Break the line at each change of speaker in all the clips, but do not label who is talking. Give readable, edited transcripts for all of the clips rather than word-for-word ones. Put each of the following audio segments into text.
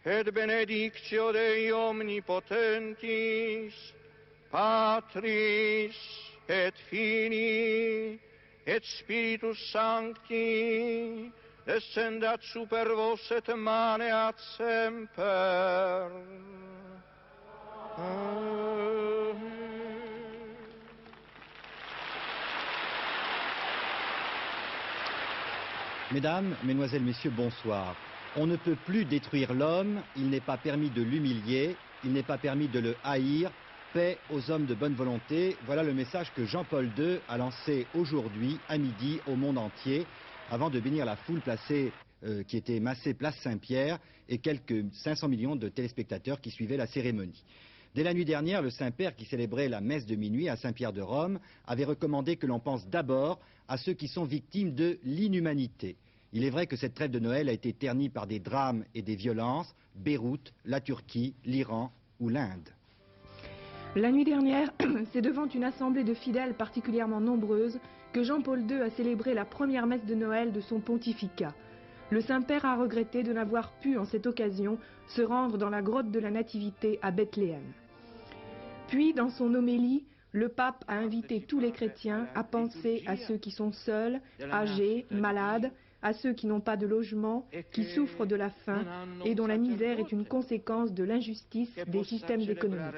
et benedictio Dei omnipotentis, Patris et Filii et Spiritus Sancti, descendat super vos et maneat semper. Amen.
Mesdames, Mesdemoiselles, Messieurs, bonsoir. On ne peut plus détruire l'homme, il n'est pas permis de l'humilier, il n'est pas permis de le haïr. Paix aux hommes de bonne volonté. Voilà le message que Jean-Paul II a lancé aujourd'hui à midi au monde entier avant de bénir la foule qui était massée place Saint-Pierre et quelques 500 millions de téléspectateurs qui suivaient la cérémonie. Dès la nuit dernière, le Saint-Père qui célébrait la messe de minuit à Saint-Pierre de Rome avait recommandé que l'on pense d'abord à ceux qui sont victimes de l'inhumanité. Il est vrai que cette trêve de Noël a été ternie par des drames et des violences, Beyrouth, la Turquie, l'Iran ou l'Inde.
La nuit dernière, c'est devant une assemblée de fidèles particulièrement nombreuse que Jean-Paul II a célébré la première messe de Noël de son pontificat. Le Saint-Père a regretté de n'avoir pu, en cette occasion, se rendre dans la grotte de la Nativité à Bethléem. Puis, dans son homélie, le pape a invité tous les chrétiens à penser à ceux qui sont seuls, âgés, malades, à ceux qui n'ont pas de logement, qui souffrent de la faim et dont la misère est une conséquence de l'injustice des systèmes économiques.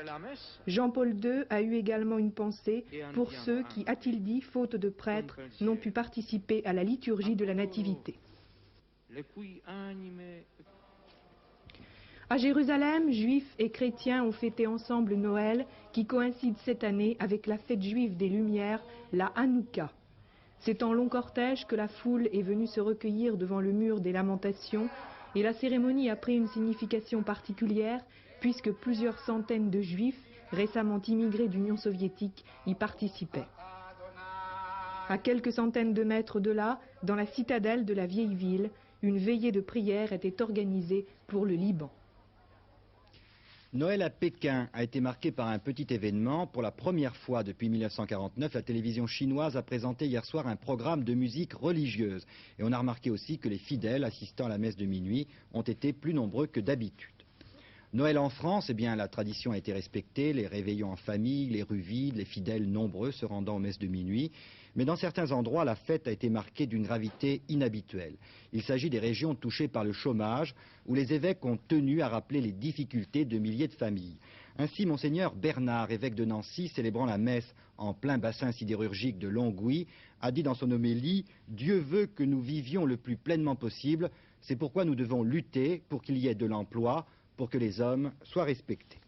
Jean-Paul II a eu également une pensée pour ceux qui, a-t-il dit, faute de prêtres, n'ont pu participer à la liturgie de la Nativité. À Jérusalem, juifs et chrétiens ont fêté ensemble Noël, qui coïncide cette année avec la fête juive des Lumières, la Hanouka. C'est en long cortège que la foule est venue se recueillir devant le mur des lamentations et la cérémonie a pris une signification particulière puisque plusieurs centaines de juifs récemment immigrés d'Union soviétique y participaient. À quelques centaines de mètres de là, dans la citadelle de la vieille ville, une veillée de prière était organisée pour le Liban.
Noël à Pékin a été marqué par un petit événement. Pour la première fois depuis 1949, la télévision chinoise a présenté hier soir un programme de musique religieuse. Et on a remarqué aussi que les fidèles assistant à la messe de minuit ont été plus nombreux que d'habitude. Noël en France, eh bien, la tradition a été respectée, les réveillons en famille, les rues vides, les fidèles nombreux se rendant aux messes de minuit. Mais dans certains endroits, la fête a été marquée d'une gravité inhabituelle. Il s'agit des régions touchées par le chômage, où les évêques ont tenu à rappeler les difficultés de milliers de familles. Ainsi, Monseigneur Bernard, évêque de Nancy, célébrant la messe en plein bassin sidérurgique de Longwy, a dit dans son homélie « Dieu veut que nous vivions le plus pleinement possible, c'est pourquoi nous devons lutter pour qu'il y ait de l'emploi, pour que les hommes soient respectés. »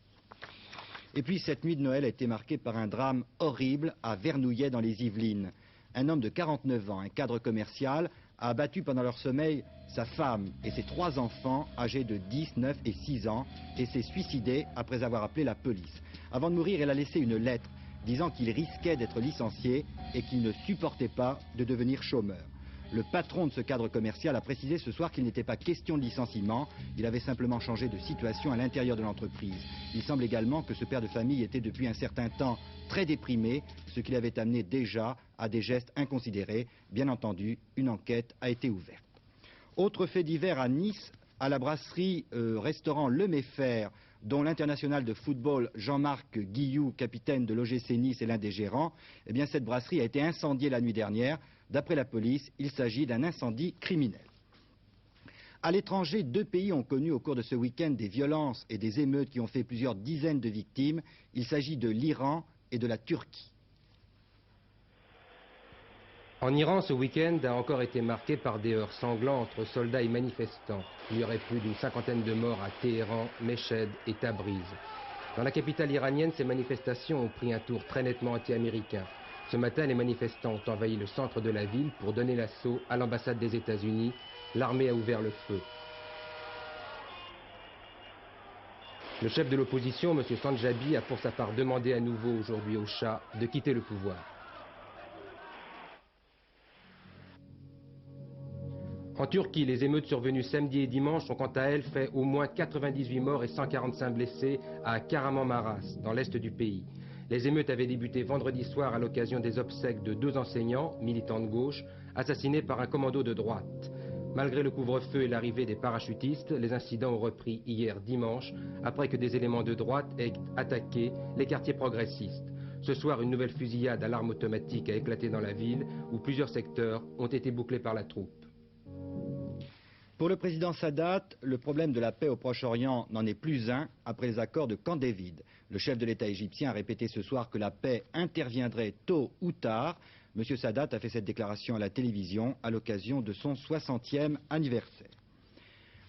Et puis cette nuit de Noël a été marquée par un drame horrible à Vernouillet dans les Yvelines. Un homme de 49 ans, un cadre commercial, a abattu pendant leur sommeil sa femme et ses 3 enfants âgés de 10, 9 et 6 ans et s'est suicidé après avoir appelé la police. Avant de mourir, elle a laissé une lettre disant qu'il risquait d'être licencié et qu'il ne supportait pas de devenir chômeur. Le patron de ce cadre commercial a précisé ce soir qu'il n'était pas question de licenciement, il avait simplement changé de situation à l'intérieur de l'entreprise. Il semble également que ce père de famille était depuis un certain temps très déprimé, ce qui l'avait amené déjà à des gestes inconsidérés. Bien entendu, une enquête a été ouverte. Autre fait divers à Nice, à la brasserie restaurant Le Méfer, dont l'international de football Jean-Marc Guilloux, capitaine de l'OGC Nice, est l'un des gérants, eh bien cette brasserie a été incendiée la nuit dernière. D'après la police, il s'agit d'un incendie criminel. À l'étranger, 2 pays ont connu au cours de ce week-end des violences et des émeutes qui ont fait plusieurs dizaines de victimes. Il s'agit de l'Iran et de la Turquie.
En Iran, ce week-end a encore été marqué par des heurts sanglants entre soldats et manifestants. Il y aurait plus d'une 50aine de morts à Téhéran, Meshed et Tabriz. Dans la capitale iranienne, ces manifestations ont pris un tour très nettement anti-américain. Ce matin, les manifestants ont envahi le centre de la ville pour donner l'assaut à l'ambassade des États-Unis. L'armée a ouvert le feu. Le chef de l'opposition, M. Sanjabi, a pour sa part demandé à nouveau aujourd'hui au Shah de quitter le pouvoir. En Turquie, les émeutes survenues samedi et dimanche ont quant à elles fait au moins 98 morts et 145 blessés à Kahramanmaraş, dans l'est du pays. Les émeutes avaient débuté vendredi soir à l'occasion des obsèques de 2 enseignants, militants de gauche, assassinés par un commando de droite. Malgré le couvre-feu et l'arrivée des parachutistes, les incidents ont repris hier dimanche, après que des éléments de droite aient attaqué les quartiers progressistes. Ce soir, une nouvelle fusillade à l'arme automatique a éclaté dans la ville, où plusieurs secteurs ont été bouclés par la troupe.
Pour le président Sadat, le problème de la paix au Proche-Orient n'en est plus un après les accords de Camp David. Le chef de l'État égyptien a répété ce soir que la paix interviendrait tôt ou tard. M. Sadat a fait cette déclaration à la télévision à l'occasion de son 60e anniversaire.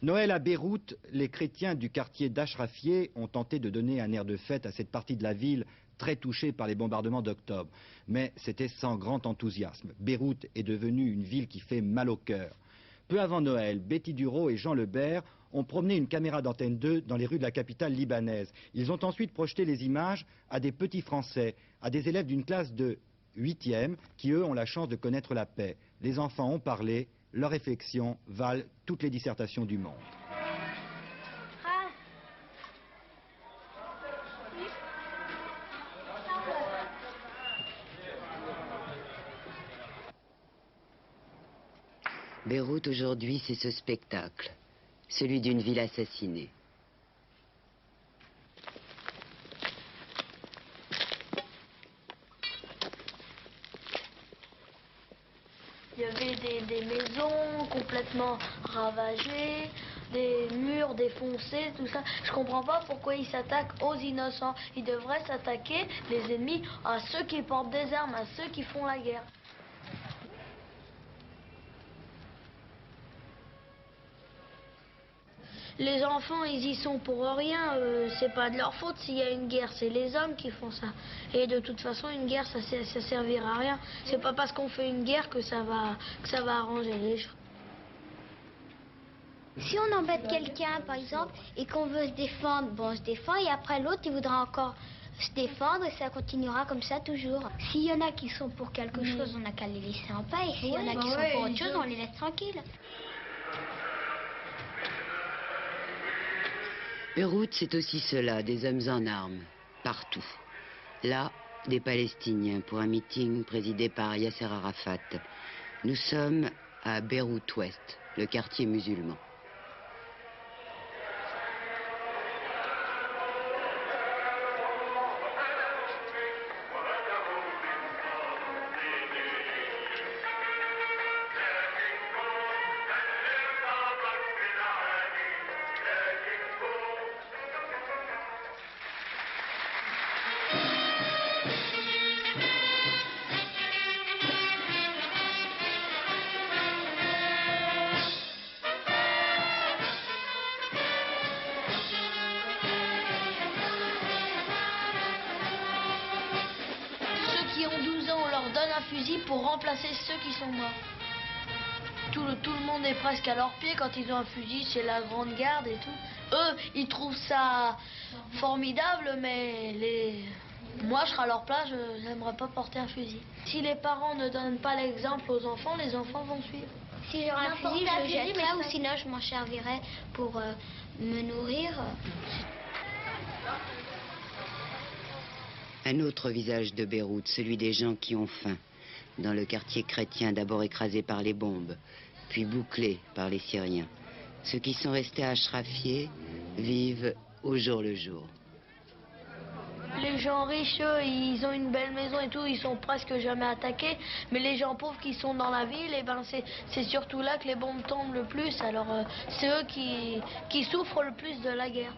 Noël à Beyrouth, les chrétiens du quartier d'Achrafieh ont tenté de donner un air de fête à cette partie de la ville très touchée par les bombardements d'octobre. Mais c'était sans grand enthousiasme. Beyrouth est devenue une ville qui fait mal au cœur. Peu avant Noël, Betty Duro et Jean Lebert ont promené une caméra d'Antenne 2 dans les rues de la capitale libanaise. Ils ont ensuite projeté les images à des petits Français, à des élèves d'une classe de 8e, qui eux ont la chance de connaître la paix. Les enfants ont parlé, leurs réflexions valent toutes les dissertations du monde.
Beyrouth aujourd'hui, c'est ce spectacle, celui d'une ville assassinée.
Il y avait des maisons complètement ravagées, des murs défoncés, tout ça. Je comprends pas pourquoi ils s'attaquent aux innocents. Ils devraient s'attaquer, les ennemis, à ceux qui portent des armes, à ceux qui font la guerre. Les enfants, ils y sont pour rien, c'est pas de leur faute s'il y a une guerre, c'est les hommes qui font ça. Et de toute façon, une guerre, ça servira à rien. C'est pas parce qu'on fait une guerre que ça va arranger les gens.
Si on embête quelqu'un, par exemple, et qu'on veut se défendre, bon, on se défend, et après l'autre, il voudra encore se défendre, et ça continuera comme ça toujours. S'il y en a qui sont pour quelque chose, on n'a qu'à les laisser en paix, et s'il y en a qui sont pour autre chose, on les laisse tranquilles.
Beyrouth, c'est aussi cela, des hommes en armes, partout. Là, des Palestiniens pour un meeting présidé par Yasser Arafat. Nous sommes à Beyrouth-Ouest, le quartier musulman.
Pour remplacer ceux qui sont morts. Tout le monde est presque à leurs pieds quand ils ont un fusil, c'est la grande garde et tout. Eux, ils trouvent ça formidable, mais moi, je serais à leur place, je n'aimerais pas porter un fusil. Si les parents ne donnent pas l'exemple aux enfants, les enfants vont suivre.
Si j'aurais un fusil, je le jetterais ou sinon je m'en servirais pour me nourrir.
Un autre visage de Beyrouth, celui des gens qui ont faim. Dans le quartier chrétien, d'abord écrasé par les bombes, puis bouclé par les Syriens. Ceux qui sont restés à Achrafieh vivent au jour le jour.
Les gens riches, eux, ils ont une belle maison et tout, ils sont presque jamais attaqués. Mais les gens pauvres qui sont dans la ville, eh ben c'est surtout là que les bombes tombent le plus. Alors c'est eux qui souffrent le plus de la guerre.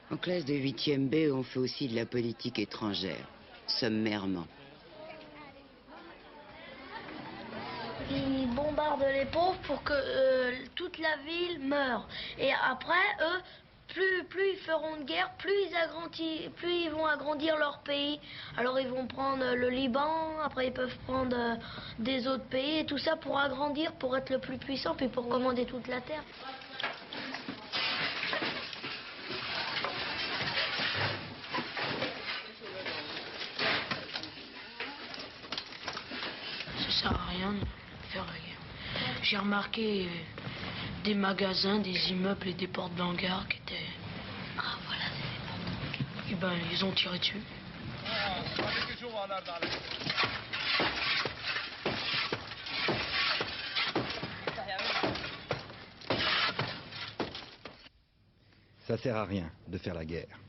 En classe de 8e B, on fait aussi de la politique étrangère, sommairement.
Ils bombardent les pauvres pour que toute la ville meure. Et après, eux, plus ils feront de guerre, plus ils vont agrandir leur pays. Alors ils vont prendre le Liban, après ils peuvent prendre des autres pays, et tout ça pour agrandir, pour être le plus puissant, puis pour commander toute la terre. Ça sert à rien de faire la guerre. J'ai remarqué des magasins, des immeubles et des portes d'hangar qui étaient... Ah voilà, c'est des... Eh ben, ils ont tiré dessus.
ça sert à rien de faire la guerre.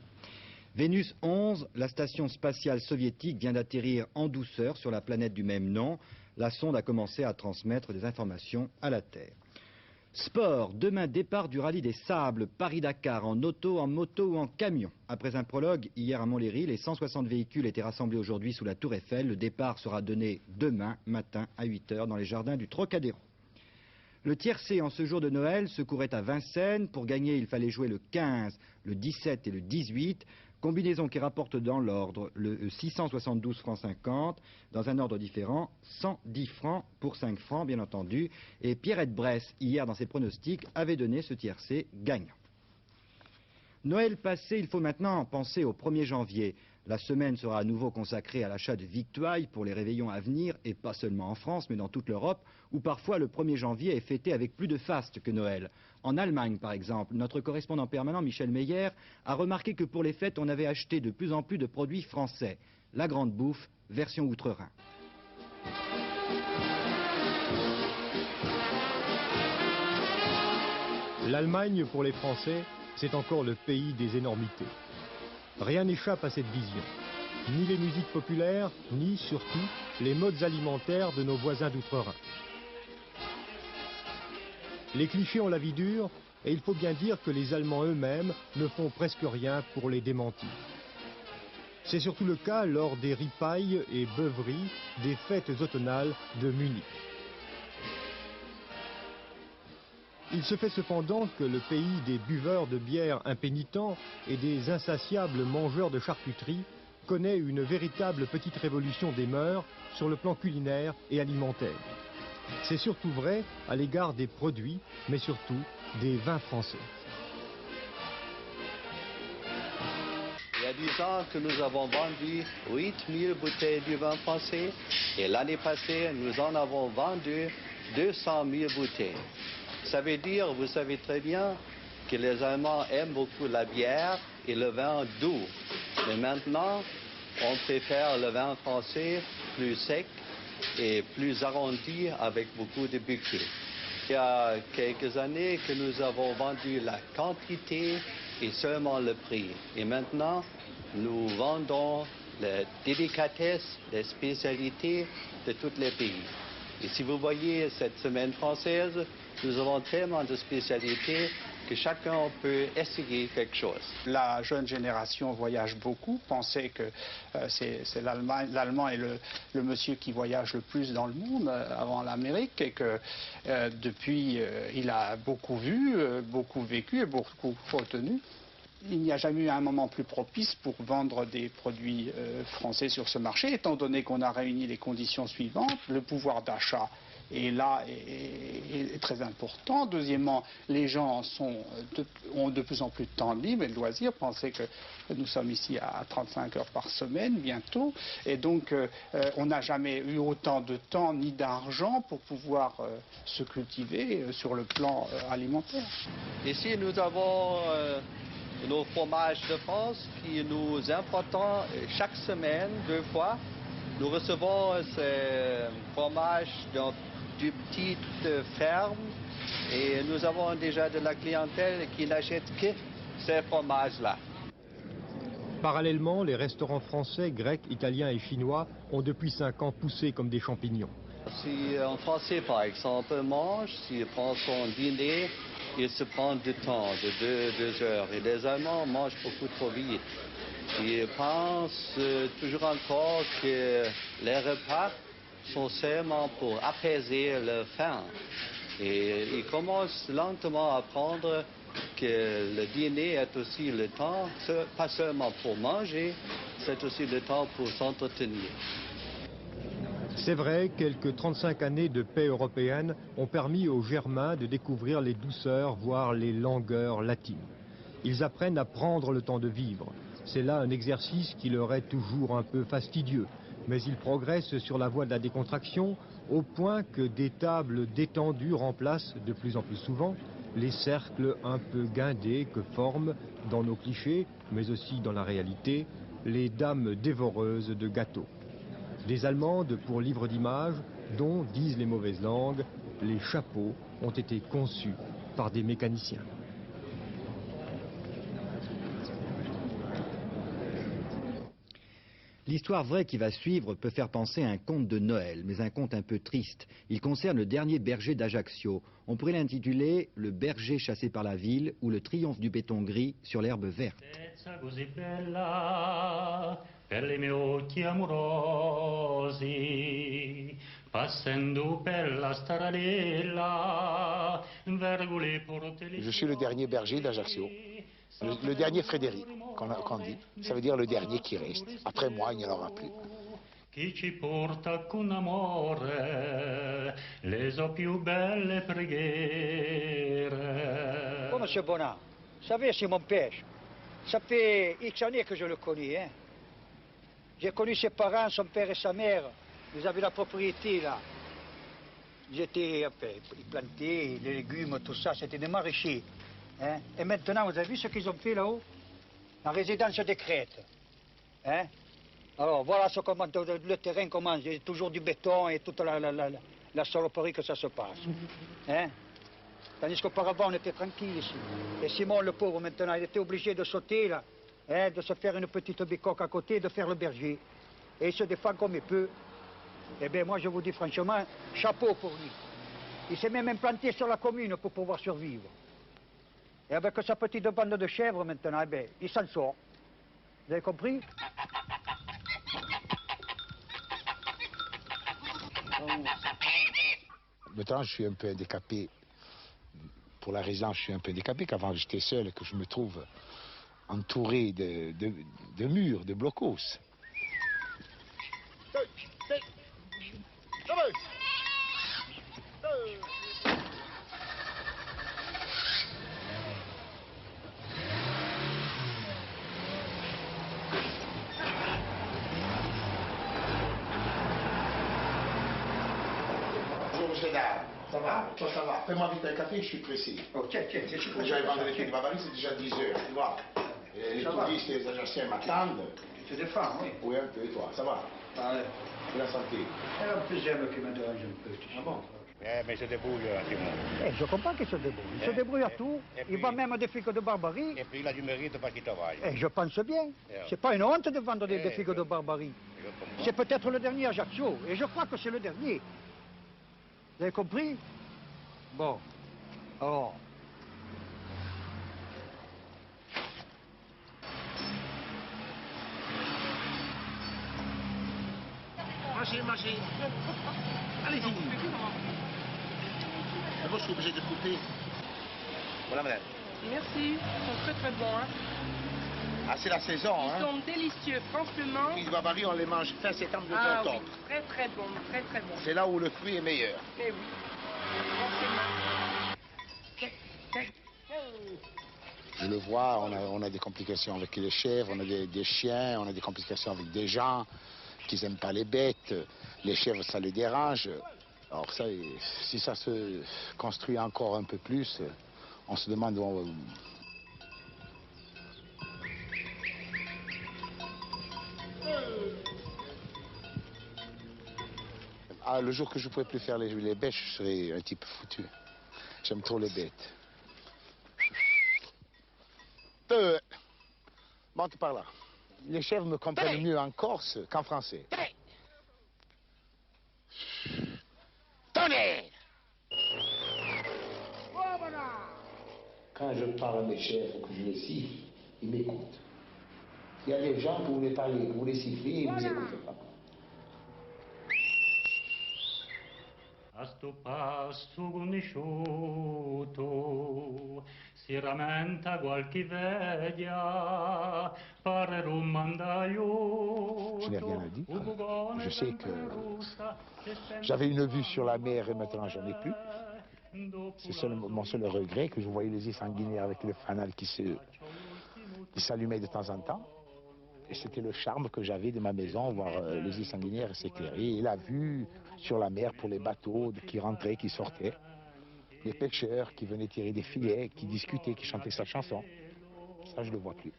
Vénus 11, la station spatiale soviétique vient d'atterrir en douceur sur la planète du même nom. La sonde a commencé à transmettre des informations à la Terre. Sport, demain départ du rallye des sables, Paris-Dakar, en auto, en moto ou en camion. Après un prologue hier à Montlhéry, les 160 véhicules étaient rassemblés aujourd'hui sous la Tour Eiffel. Le départ sera donné demain matin à 8 h dans les jardins du Trocadéro. Le tiercé en ce jour de Noël se courait à Vincennes. Pour gagner, il fallait jouer le 15, le 17 et le 18. Combinaison qui rapporte dans l'ordre le 672 francs 50, dans un ordre différent, 110 francs pour 5 francs bien entendu. Et Pierrette Bresse, hier dans ses pronostics, avait donné ce tiercé gagnant. Noël passé, il faut maintenant penser au 1er janvier. La semaine sera à nouveau consacrée à l'achat de victuailles pour les réveillons à venir, et pas seulement en France, mais dans toute l'Europe, où parfois le 1er janvier est fêté avec plus de faste que Noël. En Allemagne, par exemple, notre correspondant permanent Michel Meyer a remarqué que pour les fêtes, on avait acheté de plus en plus de produits français. La grande bouffe, version outre-Rhin.
L'Allemagne, pour les Français, c'est encore le pays des énormités. Rien n'échappe à cette vision. Ni les musiques populaires, ni, surtout, les modes alimentaires de nos voisins d'outre-Rhin. Les clichés ont la vie dure, et il faut bien dire que les Allemands eux-mêmes ne font presque rien pour les démentir. C'est surtout le cas lors des ripailles et beuveries des fêtes automnales de Munich. Il se fait cependant que le pays des buveurs de bière impénitents et des insatiables mangeurs de charcuterie connaît une véritable petite révolution des mœurs sur le plan culinaire et alimentaire. C'est surtout vrai à l'égard des produits, mais surtout des vins français.
Il y a 10 ans que nous avons vendu 8000 bouteilles de vin français et l'année passée, nous en avons vendu 200 000 bouteilles. Ça veut dire, vous savez très bien, que les Allemands aiment beaucoup la bière et le vin doux. Mais maintenant, on préfère le vin français plus sec et plus arrondi avec beaucoup de bouquets. Il y a quelques années que nous avons vendu la quantité et seulement le prix. Et maintenant, nous vendons les délicatesses, les spécialités de tous les pays. Et si vous voyez cette semaine française, nous avons tellement de spécialités que chacun peut essayer quelque chose.
La jeune génération voyage beaucoup, pensait que c'est l'Allemand est le monsieur qui voyage le plus dans le monde avant l'Amérique et que depuis il a beaucoup vu, beaucoup vécu et beaucoup retenu. Il n'y a jamais eu un moment plus propice pour vendre des produits français sur ce marché, étant donné qu'on a réuni les conditions suivantes, le pouvoir d'achat. Et là est très important. Deuxièmement, les gens ont de plus en plus de temps libre et de loisirs. Pensez que nous sommes ici à 35 heures par semaine bientôt. Et donc, on n'a jamais eu autant de temps ni d'argent pour pouvoir se cultiver sur le plan alimentaire.
Ici, nous avons nos fromages de France qui nous importons chaque semaine, 2 fois. Nous recevons ces fromages du petite ferme et nous avons déjà de la clientèle qui n'achète que ces fromages-là.
Parallèlement, les restaurants français, grecs, italiens et chinois ont depuis 5 ans poussé comme des champignons.
Si un Français, par exemple, mange, s'il prend son dîner, il se prend du temps, de 2 heures. Et les Allemands mangent beaucoup trop vite. Ils pensent toujours encore que les repas sont seulement pour apaiser leur faim. Et ils commencent lentement à apprendre que le dîner est aussi le temps, pas seulement pour manger, c'est aussi le temps pour s'entretenir.
C'est vrai, quelques 35 années de paix européenne ont permis aux Germains de découvrir les douceurs, voire les langueurs latines. Ils apprennent à prendre le temps de vivre. C'est là un exercice qui leur est toujours un peu fastidieux. Mais ils progressent sur la voie de la décontraction au point que des tables détendues remplacent de plus en plus souvent les cercles un peu guindés que forment, dans nos clichés, mais aussi dans la réalité, les dames dévoreuses de gâteaux. Des Allemandes pour livre d'images dont, disent les mauvaises langues, les chapeaux ont été conçus par des mécaniciens.
L'histoire vraie qui va suivre peut faire penser à un conte de Noël, mais un conte un peu triste. Il concerne le dernier berger d'Ajaccio. On pourrait l'intituler « Le berger chassé par la ville » ou « Le triomphe du béton gris sur l'herbe verte ».
Je suis le dernier berger d'Ajaccio. Le dernier Frédéric, qu'on dit. Ça veut dire le dernier qui reste. Après moi, il n'y en aura plus.
Oh, monsieur Bonin, vous savez, c'est mon père. Ça fait X années que je le connais. Hein. J'ai connu ses parents, son père et sa mère. Ils avaient la propriété, là. Ils plantaient les légumes, tout ça. C'était des maraîchers. Hein? Et maintenant, vous avez vu ce qu'ils ont fait là-haut? La résidence des Crêtes. Hein? Alors, voilà ce comment le terrain commence. Il y a toujours du béton et toute la saloperie que ça se passe. Hein? Tandis qu'auparavant, on était tranquille ici. Et Simon, le pauvre, maintenant, il était obligé de sauter, là, hein, de se faire une petite bicoque à côté, de faire le berger. Et il se défend comme il peut. Eh bien, moi, je vous dis franchement, chapeau pour lui. Il s'est même implanté sur la commune pour pouvoir survivre. Et avec sa petite bande de chèvres maintenant, eh bien, il s'en sort. Vous avez compris?
Maintenant, je suis un peu handicapé. Pour la raison, je suis un peu handicapé, qu'avant j'étais seul et que je me trouve entouré de murs, de blocos.
Ça va? Toi, ça va? Fais-moi vite un café, je suis pressé.
Oh, tiens,
Il faut que j'aille vendre les filles de Barbarie, c'est déjà 10 heures, tu vois. Et les touristes et les Ajaciens m'attendent.
Tu te défends, oui.
Oui, un peu, et toi, ça va?
Ah, ouais.
Et la santé?
Et un peu j'aime qui me dérange un peu.
Ah bon?
Mais il se débrouille, Simon.
Je comprends qu'il se débrouille. Il se débrouille à tout. Il va même des figues de Barbarie.
Et puis il a du mérite parce qu'il travaille.
Je pense bien. C'est pas une honte de vendre des figues de Barbarie. C'est peut-être le dernier Ajaccio. Et je crois que c'est le dernier. Vous avez compris? Bon. Alors.
Mangez. Allez-y. D'abord, je suis obligé de couper. Voilà, madame.
Merci, ils sont très très bons. Hein.
Ah, c'est la saison,
Ils sont délicieux, franchement.
Les Barbarie, on les mange fin septembre, début octobre.
Oui, très très bon, très très bon.
C'est là où le fruit est meilleur.
Mais oui,
Je le vois, on a des complications avec les chèvres, on a des chiens, on a des complications avec des gens qui n'aiment pas les bêtes. Les chèvres, ça les dérange. Alors ça, si ça se construit encore un peu plus, on se demande où le jour que je ne pourrais plus faire les bêtes, je serais un type foutu. J'aime trop les bêtes. Monte par là. Les chèvres me comprennent mieux en Corse qu'en français. Quand je parle à mes chèvres, que je les siffle, ils m'écoutent. Il y a des gens que vous les parlez, que vous les sifflez, ils ne vous écoutent pas.
A sto passo conosciuto si rammenta qualche veglia pare un mandaio.
Je n'ai rien à dire. Je sais que j'avais une vue sur la mer et maintenant j'en ai plus. C'est mon seul regret, que je voyais les îles sanguinaires avec le fanal qui s'allumait de temps en temps. Et c'était le charme que j'avais de ma maison, voir les îles sanguinaires s'éclairer. Et la vue sur la mer pour les bateaux qui rentraient, qui sortaient. Les pêcheurs qui venaient tirer des filets, qui discutaient, qui chantaient sa chanson. Ça, je ne le vois plus.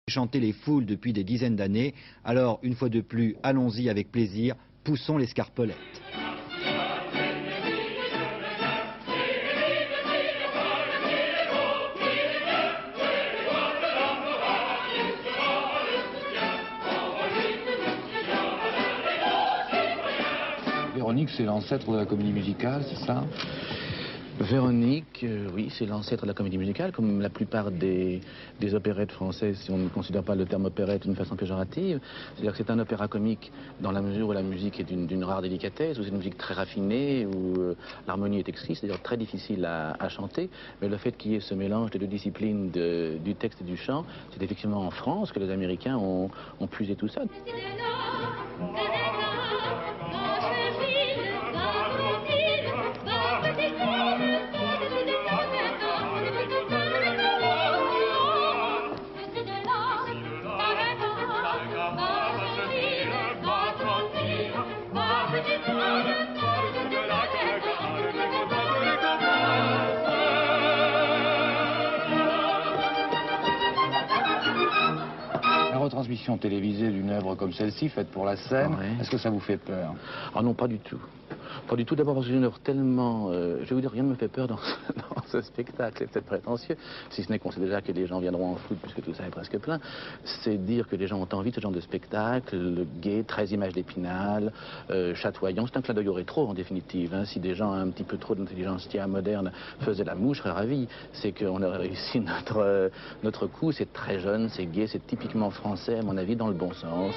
Chanter les foules depuis des dizaines d'années, alors une fois de plus, allons-y avec plaisir, poussons les scarpelettes.
Véronique, c'est l'ancêtre de la comédie musicale, c'est ça?
Véronique, oui, c'est l'ancêtre de la comédie musicale, comme la plupart des opérettes françaises, si on ne considère pas le terme opérette d'une façon péjorative. C'est-à-dire que c'est un opéra comique dans la mesure où la musique est d'une rare délicatesse, où c'est une musique très raffinée, où l'harmonie est exquise, c'est-à-dire très difficile à chanter. Mais le fait qu'il y ait ce mélange des deux disciplines du texte et du chant, c'est effectivement en France que les Américains ont puisé tout ça.
La retransmission télévisée d'une œuvre comme celle-ci, faite pour la scène, est-ce que ça vous fait peur?
Ah non, pas du tout. Pas du tout, d'abord parce que c'est une œuvre tellement... je vais vous dire, rien ne me fait peur dans ce spectacle, c'est peut-être prétentieux, si ce n'est qu'on sait déjà que les gens viendront en foule puisque tout ça est presque plein. C'est dire que les gens ont envie de ce genre de spectacle, gai, 13 images d'Épinal, chatoyant. C'est un clin d'œil au rétro en définitive. Hein. Si des gens un petit peu trop d'intelligentsia moderne faisaient la mouche, je serais ravi. C'est qu'on aurait réussi notre coup, c'est très jeune, c'est gai, c'est typiquement français, à mon avis, dans le bon sens.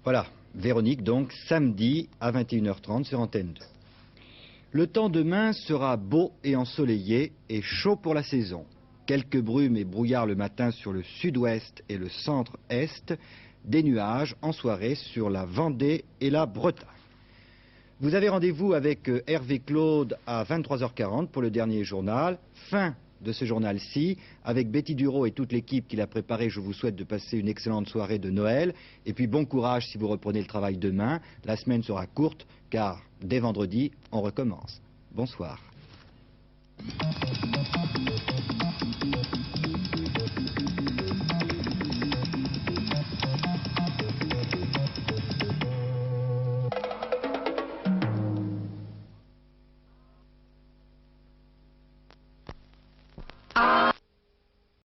Voilà, Véronique donc, samedi à 21h30 sur Antenne 2. Le temps demain sera beau et ensoleillé et chaud pour la saison. Quelques brumes et brouillards le matin sur le sud-ouest et le centre-est, des nuages en soirée sur la Vendée et la Bretagne. Vous avez rendez-vous avec Hervé Claude à 23h40 pour le dernier journal. Fin de ce journal-ci, avec Betty Duro et toute l'équipe qui l'a préparé, je vous souhaite de passer une excellente soirée de Noël. Et puis bon courage si vous reprenez le travail demain. La semaine sera courte car dès vendredi, on recommence. Bonsoir.